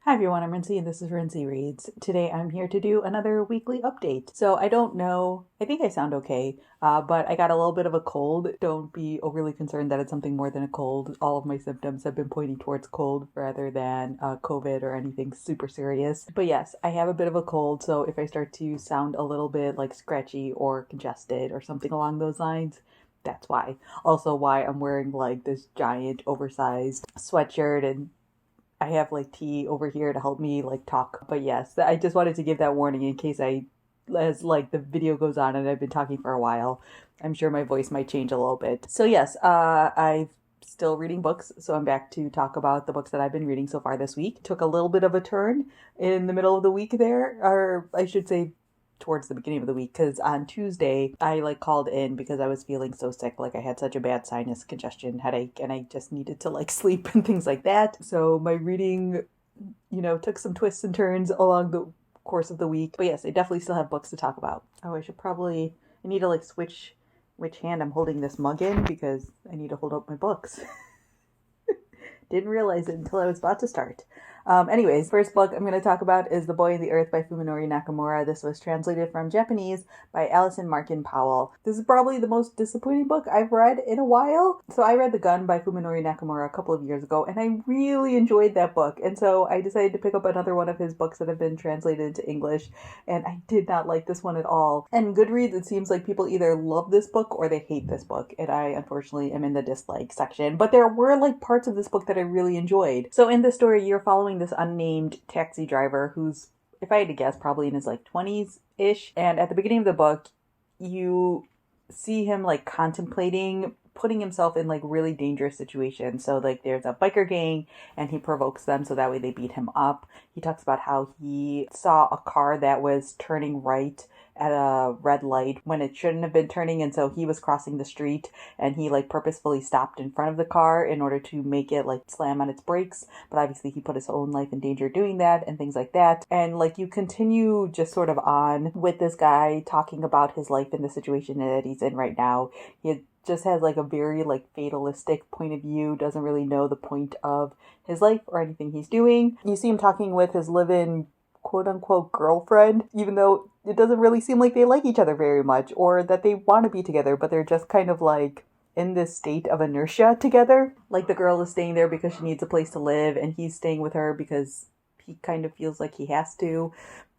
Hi everyone, I'm Rincey and this is Rincey Reads. Today I'm here to do another weekly update. So I don't know, I think I sound okay, but I got a little bit of a cold. Don't be overly concerned that it's something more than a cold. All of my symptoms have been pointing towards cold rather than COVID or anything super serious. But yes, I have a bit of a cold, so if I start to sound a little bit like scratchy or congested or something along those lines, that's why. Also why I'm wearing like this giant oversized sweatshirt, and I have like tea over here to help me like talk. But yes, I just wanted to give that warning in case as like the video goes on and I've been talking for a while. I'm sure my voice might change a little bit. So yes, I've still reading books, so I'm back to talk about the books that I've been reading so far this week. Took a little bit of a turn in the middle of the week there, or I should say towards the beginning of the week, because on Tuesday I like called in because I was feeling so sick. Like I had such a bad sinus congestion headache and I just needed to like sleep and things like that. So my reading, took some twists and turns along the course of the week. But yes, I definitely still have books to talk about. Oh, I need to like switch which hand I'm holding this mug in because I need to hold up my books. Didn't realize it until I was about to start. Anyways, first book I'm going to talk about is The Boy in the Earth by Fuminori Nakamura. This was translated from Japanese by Alison Markin Powell. This is probably the most disappointing book I've read in a while. So I read The Gun by Fuminori Nakamura a couple of years ago, and I really enjoyed that book. And so I decided to pick up another one of his books that have been translated into English, and I did not like this one at all. And Goodreads, it seems like people either love this book or they hate this book, and I unfortunately am in the dislike section. But there were like parts of this book that I really enjoyed. So in this story, you're following this unnamed taxi driver who's, if I had to guess, probably in his like 20s-ish. And at the beginning of the book, you see him like contemplating putting himself in like really dangerous situations. So like there's a biker gang and he provokes them so that way they beat him up. He talks about how he saw a car that was turning right at a red light when it shouldn't have been turning, and so he was crossing the street and he like purposefully stopped in front of the car in order to make it like slam on its brakes, but obviously he put his own life in danger doing that and things like that. And like you continue just sort of on with this guy talking about his life in the situation that he's in right now. He just has like a very like fatalistic point of view, doesn't really know the point of his life or anything he's doing. You see him talking with his live-in quote-unquote girlfriend, even though it doesn't really seem like they like each other very much or that they want to be together, but they're just kind of like in this state of inertia together. Like the girl is staying there because she needs a place to live and he's staying with her because he kind of feels like he has to.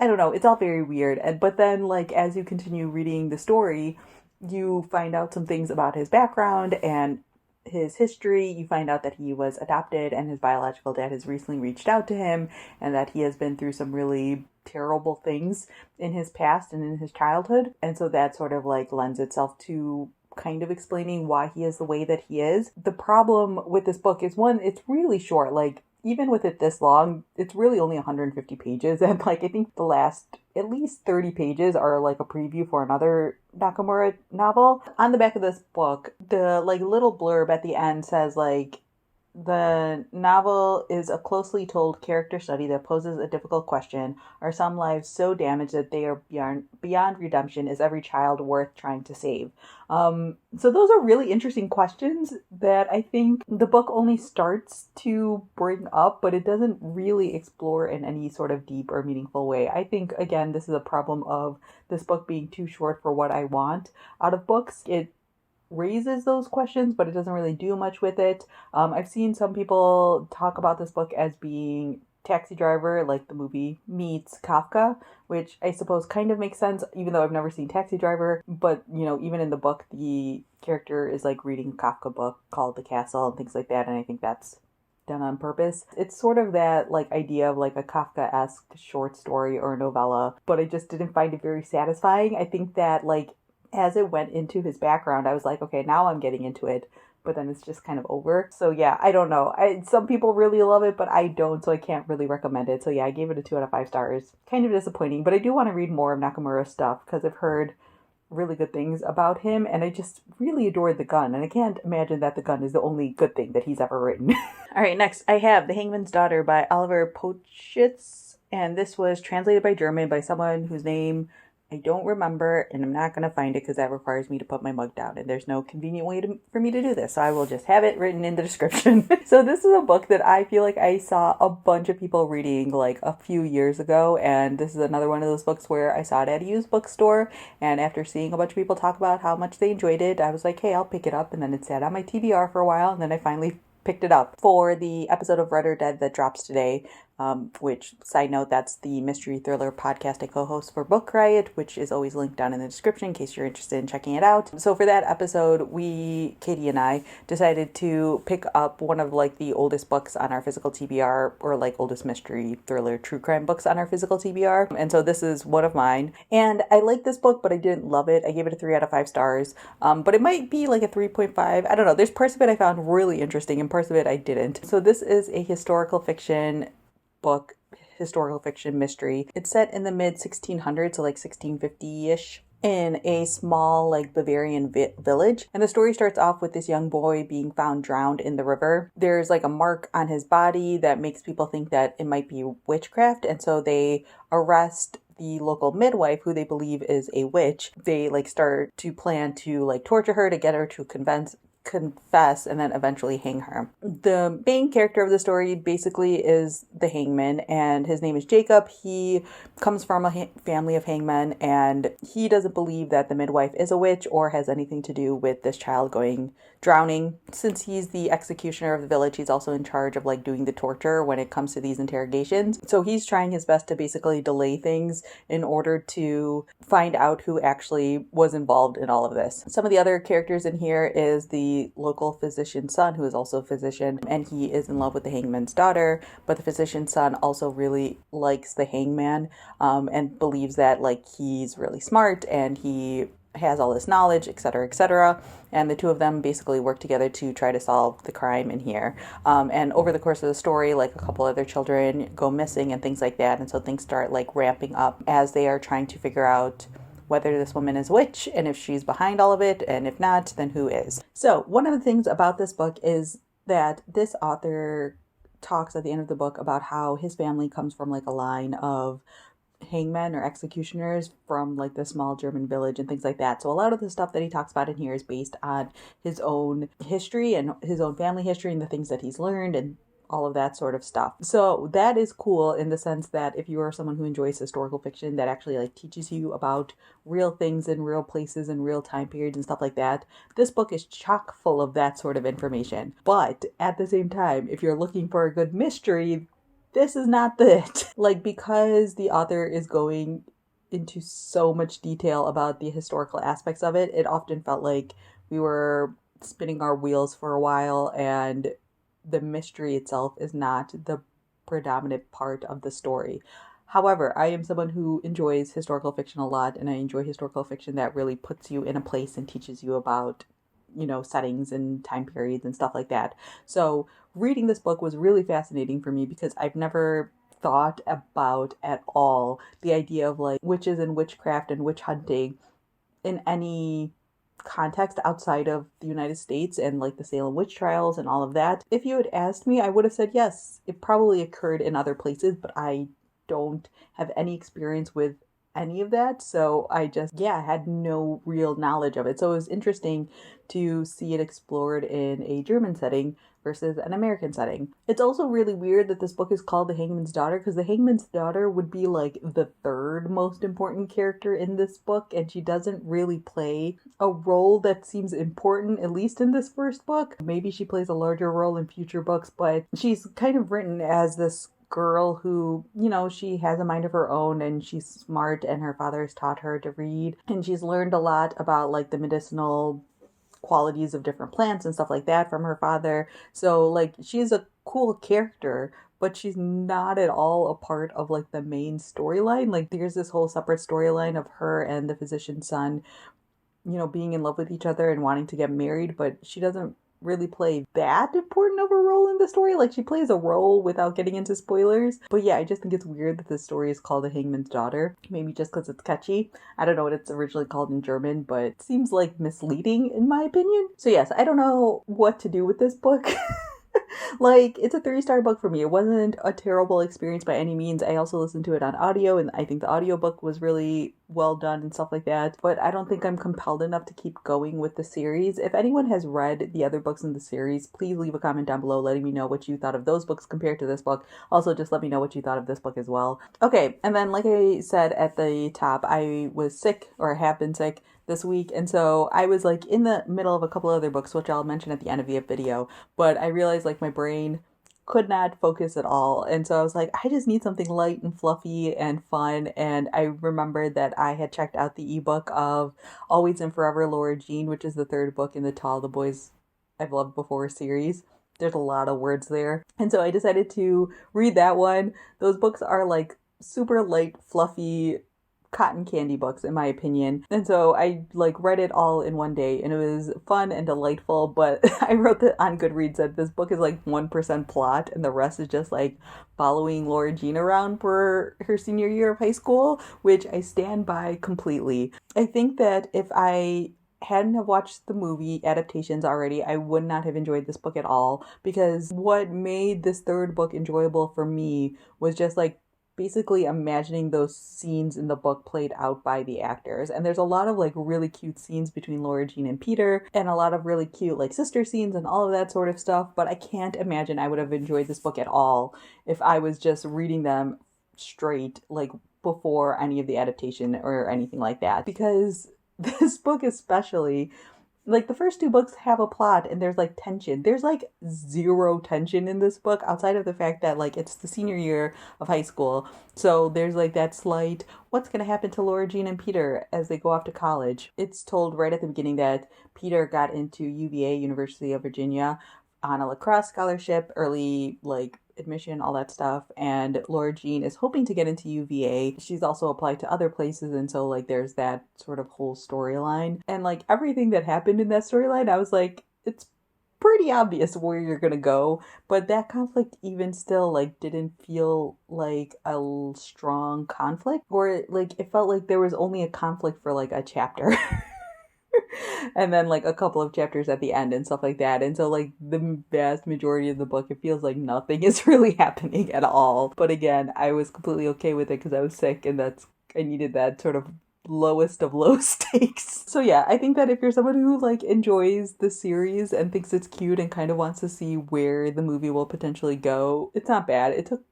I don't know, it's all very weird. But then like as you continue reading the story, you find out some things about his background and his history. You find out that he was adopted and his biological dad has recently reached out to him and that he has been through some really terrible things in his past and in his childhood. And so that sort of like lends itself to kind of explaining why he is the way that he is. The problem with this book is, one, it's really short. Like even with it this long, it's really only 150 pages. And like, I think the last at least 30 pages are like a preview for another Nakamura novel. On the back of this book, the like little blurb at the end says like, the novel is a closely told character study that poses a difficult question. Are some lives so damaged that they are beyond redemption? Is every child worth trying to save? So those are really interesting questions that I think the book only starts to bring up, but it doesn't really explore in any sort of deep or meaningful way. I think, again, this is a problem of this book being too short for what I want out of books. It raises those questions, but it doesn't really do much with it. I've seen some people talk about this book as being Taxi Driver, like the movie, meets Kafka, which I suppose kind of makes sense, even though I've never seen Taxi Driver. But, even in the book, the character is like reading a Kafka book called The Castle and things like that, and I think that's done on purpose. It's sort of that like idea of like a Kafka-esque short story or novella, but I just didn't find it very satisfying. I think that like as it went into his background, I was like, okay, now I'm getting into it, but then it's just kind of over. So yeah, I don't know. Some people really love it, but I don't, so I can't really recommend it. So yeah, I gave it a 2 out of 5 stars. Kind of disappointing, but I do want to read more of Nakamura's stuff because I've heard really good things about him, and I just really adored The Gun, and I can't imagine that The Gun is the only good thing that he's ever written. All right, next I have The Hangman's Daughter by Oliver Pochitz, and this was translated by German by someone whose name I don't remember, and I'm not going to find it because that requires me to put my mug down, and there's no convenient way for me to do this, so I will just have it written in the description. So this is a book that I feel like I saw a bunch of people reading like a few years ago, and this is another one of those books where I saw it at a used bookstore, and after seeing a bunch of people talk about how much they enjoyed it, I was like, hey, I'll pick it up, and then it sat on my TBR for a while, and then I finally picked it up for the episode of Red or Dead that drops today. Which, side note, that's the mystery thriller podcast I co-host for Book Riot, which is always linked down in the description in case you're interested in checking it out. So for that episode, Katie and I, decided to pick up one of like the oldest books on our physical TBR, or like oldest mystery thriller true crime books on our physical TBR. And so this is one of mine. And I like this book, but I didn't love it. I gave it a 3 out of 5 stars. But it might be like a 3.5. I don't know. There's parts of it I found really interesting and parts of it I didn't. So this is a historical fiction book, historical fiction mystery. It's set in the mid 1600s, so like 1650-ish, in a small like Bavarian village. And the story starts off with this young boy being found drowned in the river. There's like a mark on his body that makes people think that it might be witchcraft, and so they arrest the local midwife, who they believe is a witch. They like start to plan to like torture her to get her to confess and then eventually hang her. The main character of the story basically is the Hangman, and his name is Jacob. He comes from a family of hangmen, and he doesn't believe that the midwife is a witch or has anything to do with this child drowning. Since he's the executioner of the village, he's also in charge of like doing the torture when it comes to these interrogations. So he's trying his best to basically delay things in order to find out who actually was involved in all of this. Some of the other characters in here is the local physician's son, who is also a physician, and he is in love with the hangman's daughter, but the physician's son also really likes the hangman, and believes that like he's really smart and he has all this knowledge, etc., etc. And the two of them basically work together to try to solve the crime in here. And over the course of the story, like a couple other children go missing and things like that. And so things start like ramping up as they are trying to figure out whether this woman is a witch and if she's behind all of it. And if not, then who is? So one of the things about this book is that this author talks at the end of the book about how his family comes from like a line of hangmen or executioners from like the small German village and things like that. So a lot of the stuff that he talks about in here is based on his own history and his own family history and the things that he's learned and all of that sort of stuff. So that is cool in the sense that if you are someone who enjoys historical fiction that actually like teaches you about real things in real places and real time periods and stuff like that, this book is chock full of that sort of information. But at the same time, if you're looking for a good mystery, this is not it. Like, because the author is going into so much detail about the historical aspects of it, it often felt like we were spinning our wheels for a while, and the mystery itself is not the predominant part of the story. However, I am someone who enjoys historical fiction a lot, and I enjoy historical fiction that really puts you in a place and teaches you about, you know, settings and time periods and stuff like that. So reading this book was really fascinating for me because I've never thought about at all the idea of like witches and witchcraft and witch hunting in any context outside of the United States and like the Salem witch trials and all of that. If you had asked me, I would have said yes, it probably occurred in other places, but I don't have any experience with any of that. So I just, had no real knowledge of it. So it was interesting to see it explored in a German setting versus an American setting. It's also really weird that this book is called The Hangman's Daughter, because the Hangman's Daughter would be like the third most important character in this book, and she doesn't really play a role that seems important, at least in this first book. Maybe she plays a larger role in future books, but she's kind of written as this girl who, you know, she has a mind of her own and she's smart, and her father has taught her to read, and she's learned a lot about like the medicinal qualities of different plants and stuff like that from her father. So like she's a cool character, but she's not at all a part of like the main storyline. Like there's this whole separate storyline of her and the physician's son, you know, being in love with each other and wanting to get married, but she doesn't really play that important of a role in the story. Like she plays a role without getting into spoilers. But yeah, I just think it's weird that this story is called The Hangman's Daughter. Maybe just because it's catchy. I don't know what it's originally called in German, but it seems like misleading in my opinion. So yes, I don't know what to do with this book. Like, it's a 3-star book for me. It wasn't a terrible experience by any means. I also listened to it on audio, and I think the audiobook was really well done and stuff like that, but I don't think I'm compelled enough to keep going with the series. If anyone has read the other books in the series, please leave a comment down below letting me know what you thought of those books compared to this book. Also, just let me know what you thought of this book as well. Okay, and then like I said at the top, I was sick, or have been sick this week, and so I was like in the middle of a couple other books, which I'll mention at the end of the video, but I realized like my brain could not focus at all. And so I was like, I just need something light and fluffy and fun. And I remembered that I had checked out the ebook of Always and Forever Lara Jean, which is the third book in the To All the Boys I've Loved Before series. There's a lot of words there. And so I decided to read that one. Those books are like super light, fluffy, cotton candy books in my opinion, and so I like read it all in one day, and it was fun and delightful. But I wrote that on Goodreads that this book is like 1% plot and the rest is just like following Lara Jean around for her senior year of high school, which I stand by completely. I think that if I hadn't have watched the movie adaptations already, I would not have enjoyed this book at all, because what made this third book enjoyable for me was just like basically imagining those scenes in the book played out by the actors. And there's a lot of like really cute scenes between Lara Jean and Peter, and a lot of really cute like sister scenes and all of that sort of stuff. But I can't imagine I would have enjoyed this book at all if I was just reading them straight, like before any of the adaptation or anything like that. Because this book especially, like the first two books have a plot and there's like tension. There's like zero tension in this book outside of the fact that like it's the senior year of high school. So there's like that slight, what's going to happen to Lara Jean and Peter as they go off to college? It's told right at the beginning that Peter got into UVA, University of Virginia, on a lacrosse scholarship, early like admission, all that stuff, and Lara Jean is hoping to get into UVA. She's also applied to other places, and so like there's that sort of whole storyline, and like everything that happened in that storyline, I was like, it's pretty obvious where you're gonna go, but that conflict even still like didn't feel like a strong conflict, or like it felt like there was only a conflict for like a chapter. And then like a couple of chapters at the end and stuff like that. And so like the vast majority of the book, it feels like nothing is really happening at all. But again, I was completely okay with it because I was sick, and I needed that sort of lowest of low stakes. So yeah, I think that if you're someone who like enjoys the series and thinks it's cute and kind of wants to see where the movie will potentially go, it's not bad. It took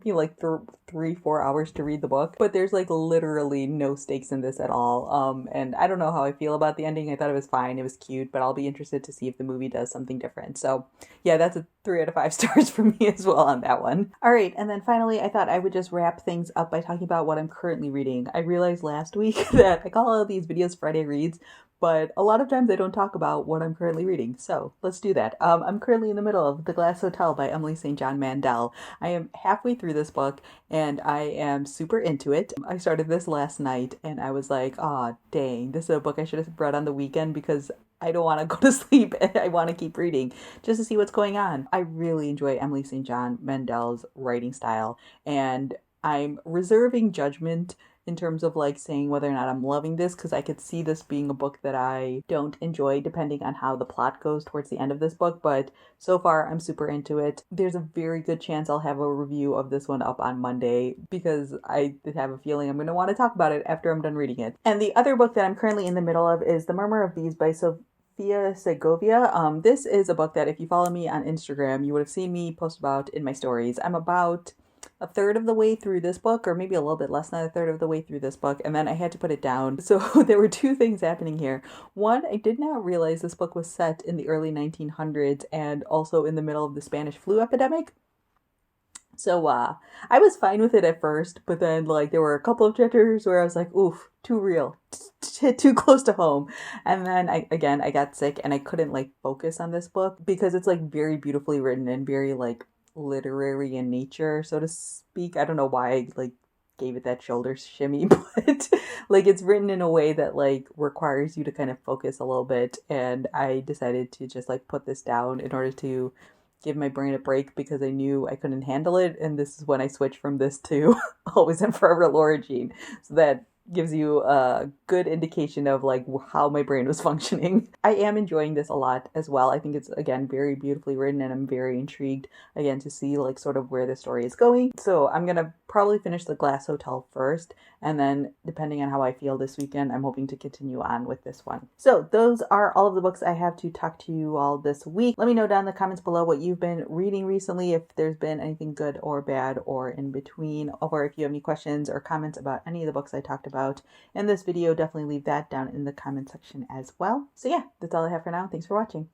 me like 3-4 hours to read the book, but there's like literally no stakes in this at all. And I don't know how I feel about the ending. I thought it was fine, it was cute, but I'll be interested to see if the movie does something different. So yeah, that's a 3 out of 5 stars for me as well on that one. All right, and then finally I thought I would just wrap things up by talking about what I'm currently reading. I realized last week that I call all these videos Friday Reads, but a lot of times I don't talk about what I'm currently reading, so let's do that. I'm currently in the middle of The Glass Hotel by Emily St. John Mandel. I am halfway through this book, and I am super into it. I started this last night, and I was like, aw, dang, this is a book I should have read on the weekend because I don't want to go to sleep and I want to keep reading just to see what's going on. I really enjoy Emily St. John Mandel's writing style, and I'm reserving judgment in terms of like saying whether or not I'm loving this, because I could see this being a book that I don't enjoy depending on how the plot goes towards the end of this book, but so far I'm super into it. There's a very good chance I'll have a review of this one up on Monday because I have a feeling I'm going to want to talk about it after I'm done reading it. And the other book that I'm currently in the middle of is The Murmur of Bees by Sofia Segovia. This is a book that if you follow me on Instagram, you would have seen me post about in my stories. I'm about a third of the way through this book, or maybe a little bit less than a third of the way through this book, and then I had to put it down. So there were two things happening here. One, I did not realize this book was set in the early 1900s and also in the middle of the Spanish flu epidemic. So I was fine with it at first, but then like there were a couple of chapters where I was like, oof, too real, too close to home. And then I got sick and I couldn't like focus on this book because it's like very beautifully written and very like literary in nature, so to speak. I don't know why I like gave it that shoulder shimmy, but like it's written in a way that like requires you to kind of focus a little bit, and I decided to just like put this down in order to give my brain a break because I knew I couldn't handle it. And this is when I switched from this to Always and Forever Lara Jean, so that gives you a good indication of like how my brain was functioning. I am enjoying this a lot as well. I think it's, again, very beautifully written, and I'm very intrigued again to see like sort of where the story is going. So I'm gonna probably finish The Glass Hotel first, and then depending on how I feel this weekend, I'm hoping to continue on with this one. So those are all of the books I have to talk to you all this week. Let me know down in the comments below what you've been reading recently, if there's been anything good or bad or in between, or if you have any questions or comments about any of the books I talked about in this video, definitely leave that down in the comment section as well. So yeah, that's all I have for now. Thanks for watching.